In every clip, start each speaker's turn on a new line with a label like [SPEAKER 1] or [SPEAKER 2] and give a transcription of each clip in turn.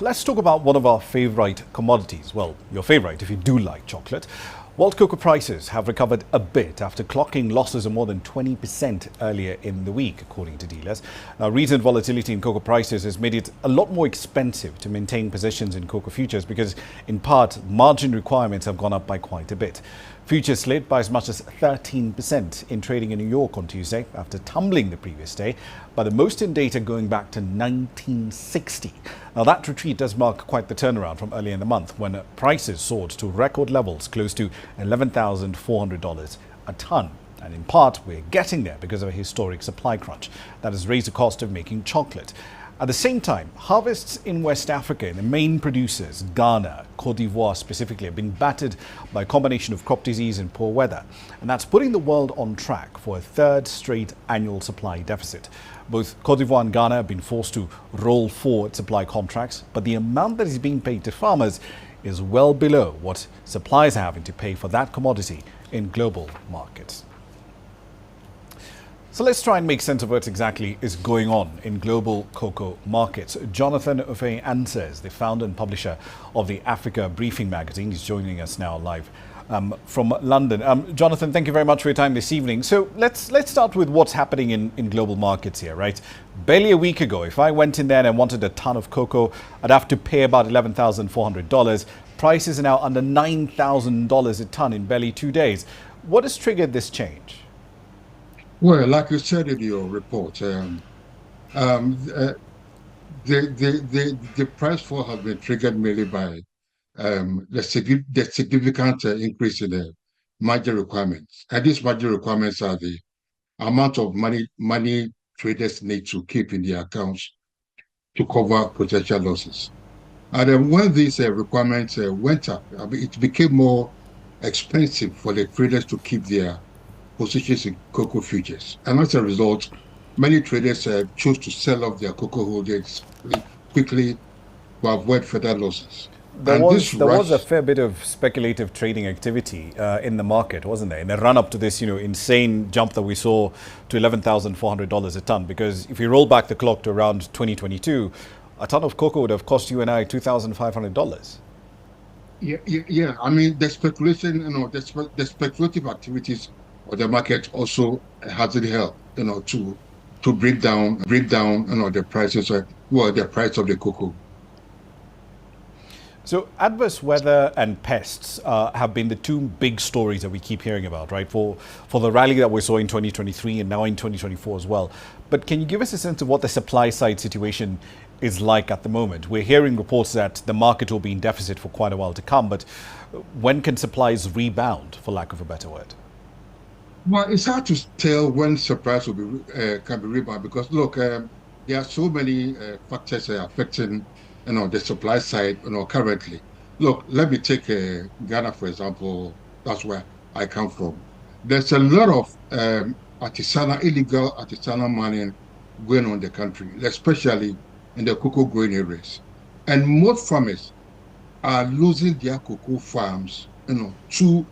[SPEAKER 1] let's talk about one of our favorite commodities. Well, your favorite if you do like chocolate. World cocoa prices have recovered a bit after clocking losses of more than 20% earlier in the week, according to dealers. Now, recent volatility in cocoa prices has made it a lot more expensive to maintain positions in cocoa futures because, in part, margin requirements have gone up by quite a bit. Futures slid by as much as 13% in trading in New York on Tuesday after tumbling the previous day, by the most in data going back to 1960. Now, that retreat does mark quite the turnaround from earlier in the month when prices soared to record levels close to $11,400 a ton. And in part, we're getting there because of a historic supply crunch that has raised the cost of making chocolate. At the same time, harvests in West Africa, the main producers, Ghana, Cote d'Ivoire specifically, have been battered by a combination of crop disease and poor weather. And that's putting the world on track for a third straight annual supply deficit. Both Cote d'Ivoire and Ghana have been forced to roll forward supply contracts, but the amount that is being paid to farmers is well below what suppliers are having to pay for that commodity in global markets. So let's try and make sense of what exactly is going on in global cocoa markets. Jonathan Ofei-Ansah, the founder and publisher of the Africa Briefing magazine, is joining us now live from London. Jonathan, thank you very much for your time this evening. So let's start with what's happening in global markets here, right? Barely a week ago, if I went in there and I wanted a ton of cocoa, I'd have to pay about $11,400. Prices are now under $9,000 a ton in barely 2 days. What has triggered this change?
[SPEAKER 2] Well, like you said in your report, the price fall has been triggered mainly by the significant increase in the margin requirements. And these margin requirements are the amount of money traders need to keep in their accounts to cover potential losses. And when these requirements went up, it became more expensive for the traders to keep their positions in cocoa futures. And as a result, many traders chose to sell off their cocoa holdings quickly to avoid further losses.
[SPEAKER 1] There was a fair bit of speculative trading activity in the market, wasn't there? In the run-up to this, insane jump that we saw to $11,400 a ton. Because if you roll back the clock to around 2022, a ton of cocoa would have cost you and I $2,500.
[SPEAKER 2] Yeah. I mean, the speculation, the speculative activities of the market also hasn't helped, to bring down, the prices, the price of the cocoa.
[SPEAKER 1] So adverse weather and pests have been the two big stories that we keep hearing about, right? For the rally that we saw in 2023 and now in 2024 as well. But can you give us a sense of what the supply side situation is like at the moment? We're hearing reports that the market will be in deficit for quite a while to come, but when can supplies rebound, for lack of a better word?
[SPEAKER 2] Well, it's hard to tell when supplies will can be rebound because look, there are so many factors affecting the supply side currently. Look, let me take Ghana for example. That's where I come from. There's a lot of illegal artisanal mining going on in the country, especially in the cocoa growing areas, and most farmers are losing their cocoa farms, to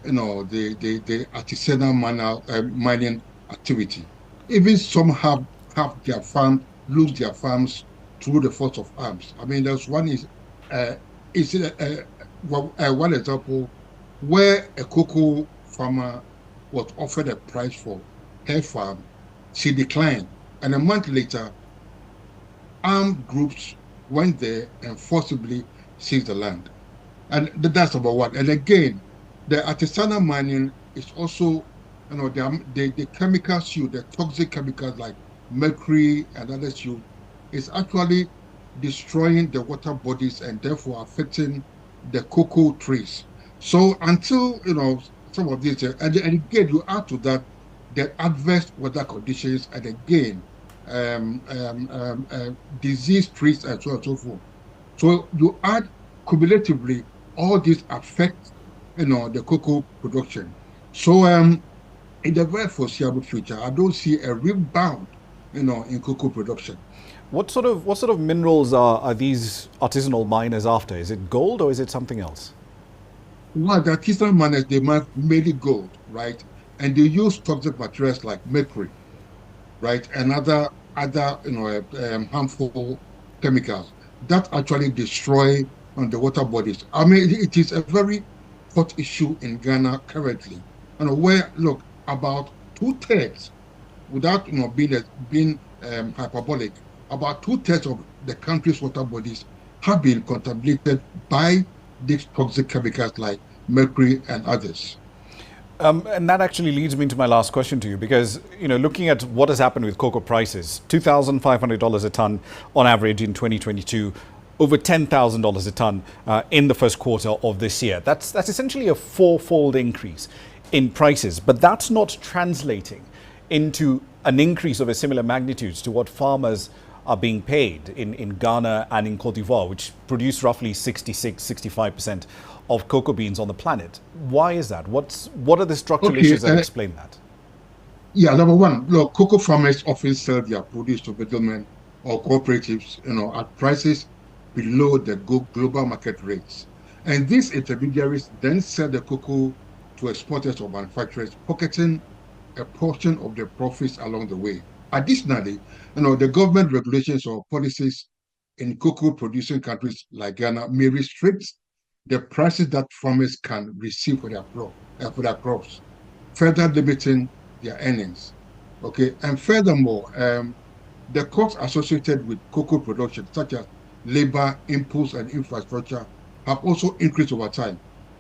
[SPEAKER 2] the artisanal mining activity. Even some have lose their farms through the force of arms. I mean, there's one one example where a cocoa farmer was offered a price for her farm, she declined, and a month later, armed groups went there and forcibly seized the land, and that's number one. And again, the artisanal mining is also, the chemicals used, the toxic chemicals like mercury and others used, is actually destroying the water bodies and therefore affecting the cocoa trees. So until, some of these, and again, you add to that the adverse weather conditions, and again, diseased trees and so on and so forth. So you add cumulatively, all these affect the cocoa production. So in the very foreseeable future, I don't see a rebound, in cocoa production.
[SPEAKER 1] What sort of minerals are these artisanal miners after? Is it gold or is it something else?
[SPEAKER 2] Well, the artisanal miners, they mine mainly gold, right? And they use toxic materials like mercury, right, and other harmful chemicals. that actually destroy on the water bodies. I mean, it is a very hot issue in Ghana currently, and where look about 2/3, without being hyperbolic, about 2/3 of the country's water bodies have been contaminated by these toxic chemicals like mercury and others.
[SPEAKER 1] And that actually leads me into my last question to you, because looking at what has happened with cocoa prices, $2,500 a ton on average in 2022, over $10,000 a ton in the first quarter of this year. That's essentially a fourfold increase in prices, but that's not translating into an increase of a similar magnitude to what farmers are being paid in Ghana and in Cote d'Ivoire, which produce roughly 65% of cocoa beans on the planet. Why is that? What are the structural
[SPEAKER 2] Okay,
[SPEAKER 1] issues that explain that?
[SPEAKER 2] yeah, number one, look, cocoa farmers often sell their produce to middlemen or cooperatives, at prices below the global market rates. And these intermediaries then sell the cocoa to exporters or manufacturers, pocketing a portion of the profits along the way. Additionally, the government regulations or policies in cocoa producing countries like Ghana may restrict the prices that farmers can receive for their crops, further limiting their earnings. Okay, and furthermore, the costs associated with cocoa production, such as labor, inputs, and infrastructure, have also increased over time.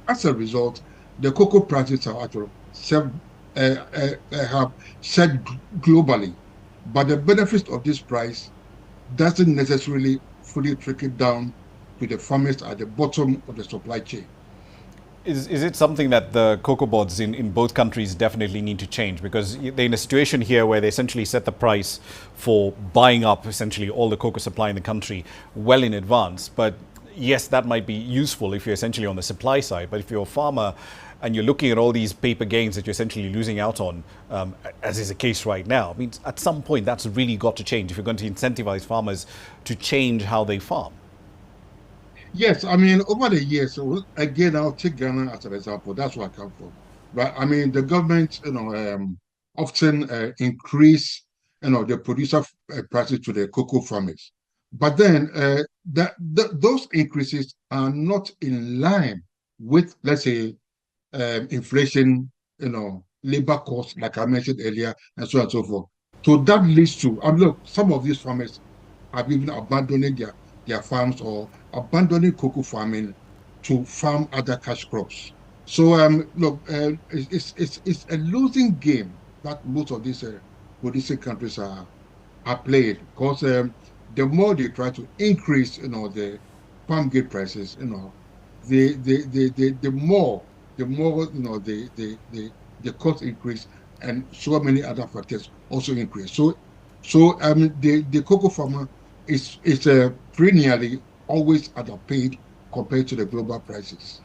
[SPEAKER 2] As a result, the cocoa prices have actually have set globally, but the benefits of this price doesn't necessarily fully trickle down to the farmers at the bottom of the supply chain.
[SPEAKER 1] Is it something that the cocoa boards in both countries definitely need to change? Because they're in a situation here where they essentially set the price for buying up essentially all the cocoa supply in the country well in advance. But yes, that might be useful if you're essentially on the supply side. But if you're a farmer and you're looking at all these paper gains that you're essentially losing out on, as is the case right now, I mean, at some point that's really got to change if you're going to incentivize farmers to change how they farm.
[SPEAKER 2] Yes, I mean, over the years, so again, I'll take Ghana as an example. That's where I come from. Right? I mean, the government, often increase, the producer prices to the cocoa farmers. But then those increases are not in line with, let's say, inflation, labor costs, like I mentioned earlier, and so on and so forth. So that leads to, look, some of these farmers have even abandoning their farms or abandoning cocoa farming to farm other cash crops. So look, it's a losing game that most of these producing countries are playing, because the more they try to increase, the farm gate prices, the more the cost increase, and so many other factors also increase. So the cocoa farmer is perennially always underpaid compared to the global prices.